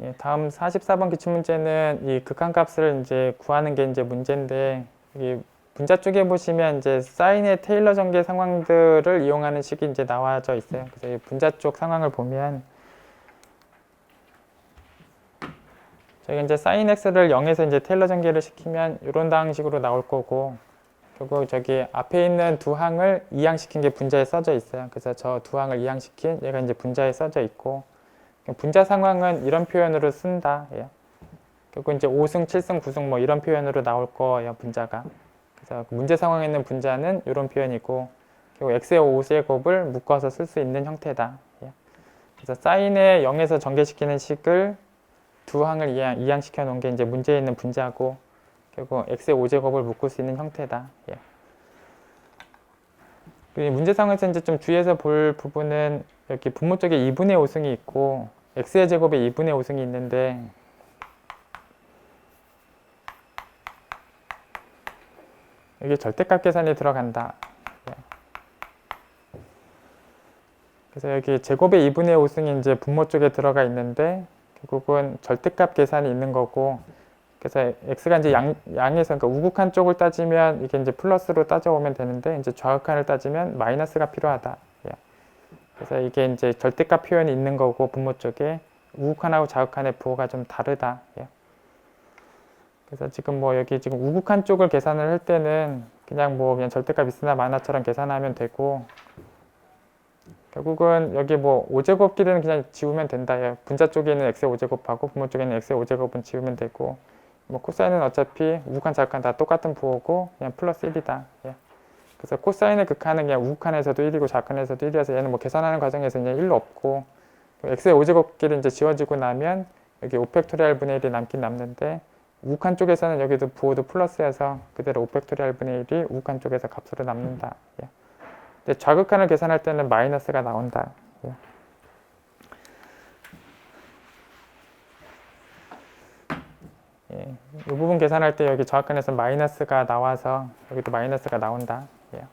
예, 다음 44번 기출문제는 이 극한값을 이제 구하는 게 이제 문제인데, 여기 분자 쪽에 보시면 이제 사인의 테일러 전개 상황들을 이용하는 식이 이제 나와져 있어요. 그래서 이 분자 쪽 상황을 보면, 저희가 이제 사인 x를 0에서 이제 테일러 전개를 시키면 이런 방식으로 나올 거고, 결국 저기 앞에 있는 두 항을 이항시킨 게 분자에 써져 있어요. 그래서 저 두 항을 이항시킨 얘가 이제 분자에 써져 있고, 분자 상황은 이런 표현으로 쓴다. 예. 결국 이제 5승, 7승, 9승 뭐 이런 표현으로 나올 거예요, 분자가. 그래서 문제 상황에 있는 분자는 이런 표현이고, 결국 x의 5제곱을 묶어서 쓸 수 있는 형태다. 예. 그래서 사인의 0에서 전개시키는 식을 두 항을 이항시켜 놓은 게 이제 문제에 있는 분자고, 결국 x의 5제곱을 묶을 수 있는 형태다. 예. 문제 상황에서 이제 좀 주의해서 볼 부분은 여기 분모 쪽에 2분의 5승이 있고 x의 제곱에 2분의 5승이 있는데, 여기 절대값 계산이 들어간다. 예. 그래서 여기 제곱에 2분의 5승이 이제 분모 쪽에 들어가 있는데, 결국은 절대값 계산이 있는 거고, 그래서 x가 이제 양에서, 그러니까 우극한 쪽을 따지면 이게 이제 플러스로 따져오면 되는데, 이제 좌극한을 따지면 마이너스가 필요하다. 예. 그래서 이게 이제 절대값 표현이 있는 거고, 분모 쪽에 우극한하고 좌극한의 부호가 좀 다르다. 예. 그래서 지금 뭐 여기 지금 우극한 쪽을 계산을 할 때는 그냥 절대값 있으나 마나처럼 계산하면 되고, 결국은 여기 뭐 5제곱끼리는 그냥 지우면 된다. 예. 분자 쪽에는 x의 5제곱하고 분모 쪽에는 x의 5제곱은 지우면 되고, 뭐 코사인은 어차피 우극한 좌극한 다 똑같은 부호고 그냥 플러스 1이다. 예. 그래서 코사인의 극한은 그냥 우극한에서도 1이고 좌극한에서도 1이어서 얘는 뭐 계산하는 과정에서 그냥 1로 없고, x의 5제곱끼리 이제 지워지고 나면 여기 5팩토리얼 분의 1이 남긴 남는데, 우극한 쪽에서는 여기도 부호도 플러스여서 그대로 5팩토리얼 분의 1이 우극한 쪽에서 값으로 남는다. 예. 근데 좌극한을 계산할 때는 마이너스가 나온다. 예. 이 부분 계산할 때 여기 정확근에서 마이너스가 나와서 여기도 마이너스가 나온다. 예.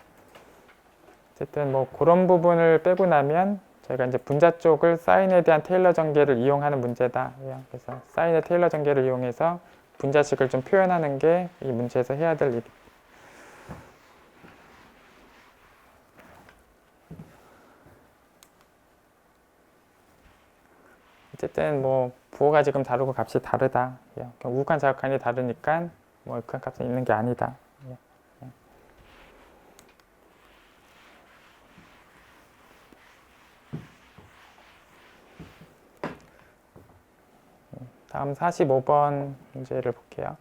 어쨌든 뭐 그런 부분을 빼고 나면 저희가 이제 분자 쪽을 사인에 대한 테일러 전개를 이용하는 문제다. 예. 그래서 사인의 테일러 전개를 이용해서 분자식을 좀 표현하는 게 이 문제에서 해야 될 일. 어쨌든 뭐 부호가 지금 다르고 값이 다르다. 예. 우극한 자극한이 다르니까 뭐 극한 값은 있는 게 아니다. 예. 다음 45번 문제를 볼게요.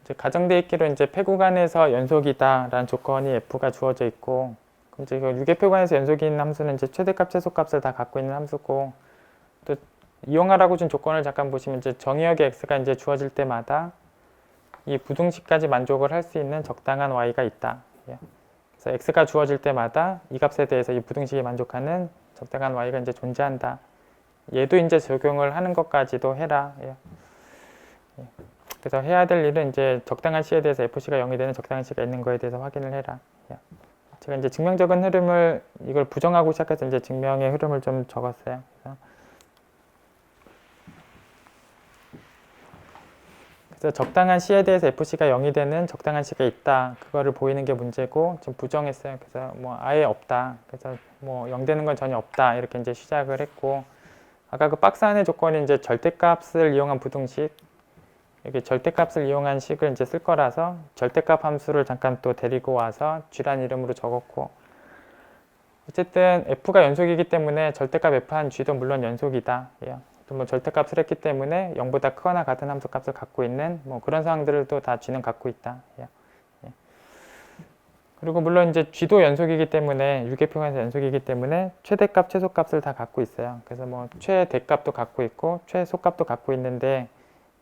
이제 가정대입기로 이제 폐구간에서 연속이다라는 조건이 f가 주어져 있고, 그럼 이제 유계폐구간에서 연속이 있는 함수는 이제 최대값, 최소값을 다 갖고 있는 함수고, 또 이용하라고 준 조건을 잠깐 보시면 이제 정의역의 x가 이제 주어질 때마다 이 부등식까지 만족을 할 수 있는 적당한 y가 있다. 예. 그래서 x가 주어질 때마다 이 값에 대해서 이 부등식이 만족하는 적당한 y가 이제 존재한다. 얘도 이제 적용을 하는 것까지도 해라. 예. 예. 그래서 해야 될 일은 이제 적당한 c에 대해서 fc가 0이 되는 적당한 c가 있는 거에 대해서 확인을 해라. 예. 제가 이제 증명적인 흐름을 이걸 부정하고 시작해서 이제 증명의 흐름을 좀 적었어요. 그래서 적당한 c에 대해서 fc가 0이 되는 적당한 c가 있다. 그거를 보이는 게 문제고 좀 부정했어요. 그래서 뭐 아예 없다. 그래서 뭐 0 되는 건 전혀 없다. 이렇게 이제 시작을 했고, 아까 그 박스 안의 조건이 이제 절대값을 이용한 부등식, 여기 절대값을 이용한 식을 이제 쓸 거라서 절대값 함수를 잠깐 또 데리고 와서 쥐란 이름으로 적었고, 어쨌든 f가 연속이기 때문에 절대값 f한 g도 물론 연속이다. 예. 또 뭐 절대값을 했기 때문에 0보다 크거나 같은 함수값을 갖고 있는 뭐 그런 상황들을 또 다 g는 갖고 있다. 예. 예. 그리고 물론 이제 g도 연속이기 때문에 유계표현에서 연속이기 때문에 최대값, 최소값을 다 갖고 있어요. 그래서 뭐 최대값도 갖고 있고 최소값도 갖고 있는데,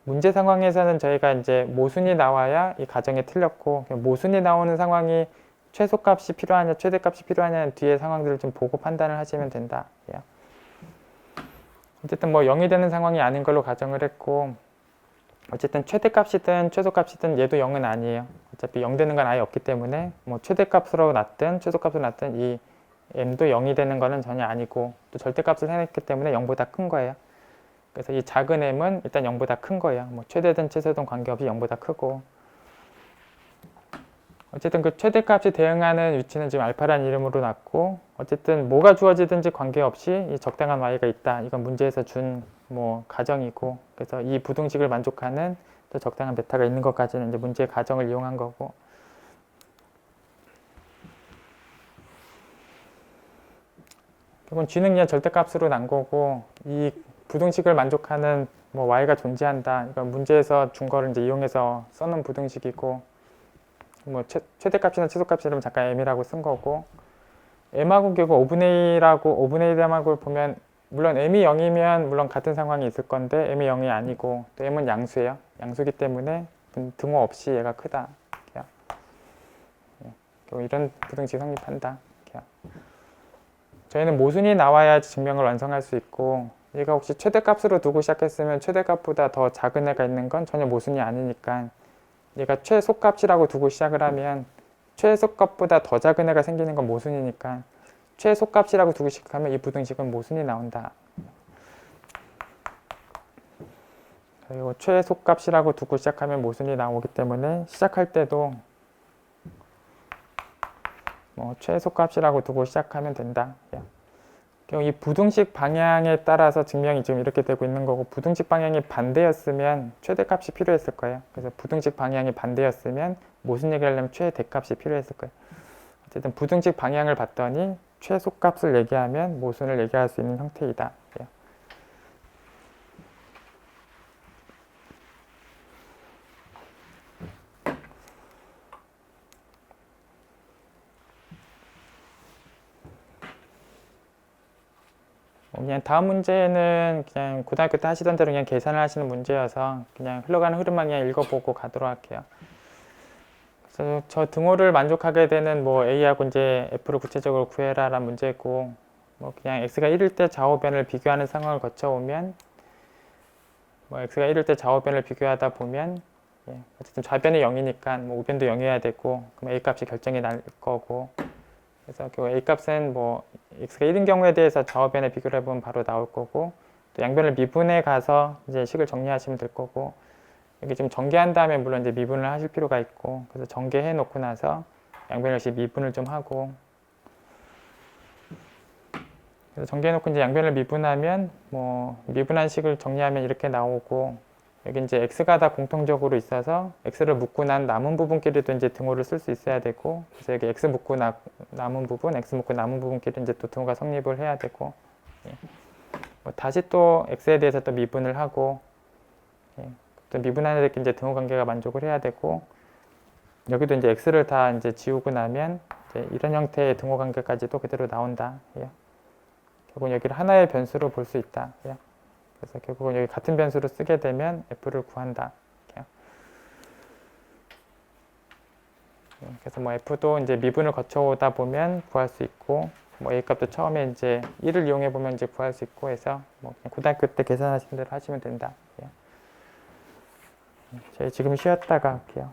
문제 상황에서는 저희가 이제 모순이 나와야 이 가정이 틀렸고, 모순이 나오는 상황이 최소값이 필요하냐 최대값이 필요하냐는 뒤에 상황들을 좀 보고 판단을 하시면 된다. 예. 어쨌든 뭐 0이 되는 상황이 아닌 걸로 가정을 했고, 어쨌든 최대값이든 최소값이든 얘도 0은 아니에요. 어차피 0 되는 건 아예 없기 때문에 뭐 최대값으로 놨든 최소값으로 놨든 이 m도 0이 되는 거는 전혀 아니고, 또 절대값을 해냈기 때문에 0보다 큰 거예요. 그래서 이 작은 m은 일단 0보다 큰 거예요. 뭐 최대든 최소든 관계없이 0보다 크고, 어쨌든 그 최대값이 대응하는 위치는 지금 알파라는 이름으로 놨고, 어쨌든 뭐가 주어지든지 관계없이 이 적당한 y가 있다. 이건 문제에서 준 뭐 가정이고, 그래서 이 부등식을 만족하는 또 적당한 베타가 있는 것까지는 이제 문제의 가정을 이용한 거고, 결국은 g는 그냥 절대값으로 난 거고, 이 부등식을 만족하는 뭐 y가 존재한다. 이건 문제에서 준 거를 이제 이용해서 써놓은 부등식이고, 뭐 최대값이나 최소값이라면 잠깐 m이라고 쓴 거고, m하고 결국 5분의 1하고 m하고 보면 물론 m이 0이면 물론 같은 상황이 있을 건데 m이 0이 아니고, 또 m은 양수예요. 양수기 때문에 등호 없이 얘가 크다. 결국 이런 부등식 성립한다. 저희는 모순이 나와야 증명을 완성할 수 있고, 얘가 혹시 최대값으로 두고 시작했으면 최대값보다 더 작은 애가 있는 건 전혀 모순이 아니니까, 얘가 최소값이라고 두고 시작을 하면 최소값보다 더 작은 애가 생기는 건 모순이니까 최소값이라고 두고 시작하면 이 부등식은 모순이 나온다. 그리고 최소값이라고 두고 시작하면 모순이 나오기 때문에 시작할 때도 뭐 최소값이라고 두고 시작하면 된다. 이 부등식 방향에 따라서 증명이 지금 이렇게 되고 있는 거고, 부등식 방향이 반대였으면 최대값이 필요했을 거예요. 그래서 부등식 방향이 반대였으면 모순 얘기를 하려면 최대값이 필요했을 거예요. 어쨌든 부등식 방향을 봤더니 최소값을 얘기하면 모순을 얘기할 수 있는 형태이다. 그냥 다음 문제는 그냥 고등학교 때 하시던 대로 그냥 계산을 하시는 문제여서 그냥 흘러가는 흐름만 그냥 읽어보고 가도록 할게요. 그래서 저 등호를 만족하게 되는 뭐 a하고 이제 f를 구체적으로 구해라라는 문제고, 뭐 그냥 x가 1일 때 좌우변을 비교하는 상황을 거쳐오면 뭐 x가 1일 때 좌우변을 비교하다 보면 어쨌든 좌변이 0이니까 뭐 우변도 0이어야 되고 그럼 a 값이 결정이 날 거고 그래서 그 a 값은 뭐 x가 1인 경우에 대해서 좌우변에 비교를 해보면 바로 나올 거고 또 양변을 미분해 가서 이제 식을 정리하시면 될 거고 여기 지금 전개한 다음에 물론 이제 미분을 하실 필요가 있고 그래서 전개해 놓고 나서 양변을 역시 미분을 좀 하고 그래서 전개해 놓고 이제 양변을 미분하면 뭐 미분한 식을 정리하면 이렇게 나오고 여기 이제 x가 다 공통적으로 있어서 x를 묶고 난 남은 부분끼리도 이제 등호를 쓸 수 있어야 되고 그래서 여기 x 묶고 남은 부분, x 묶고 남은 부분끼리 이제 또 등호가 성립을 해야 되고 뭐 다시 또 x에 대해서 또 미분을 하고 또 미분하는 데 이제 등호 관계가 만족을 해야 되고 여기도 이제 x를 다 이제 지우고 나면 이제 이런 형태의 등호 관계까지도 그대로 나온다. 결국은 여기를 하나의 변수로 볼 수 있다. 그래서 결국은 여기 같은 변수로 쓰게 되면 f를 구한다. 그래서 뭐 f도 이제 미분을 거쳐오다 보면 구할 수 있고 뭐 a 값도 처음에 이제 1을 이용해 보면 이제 구할 수 있고 해서 뭐 그냥 고등학교 때 계산하신 대로 하시면 된다. 저희 지금 쉬었다가 할게요.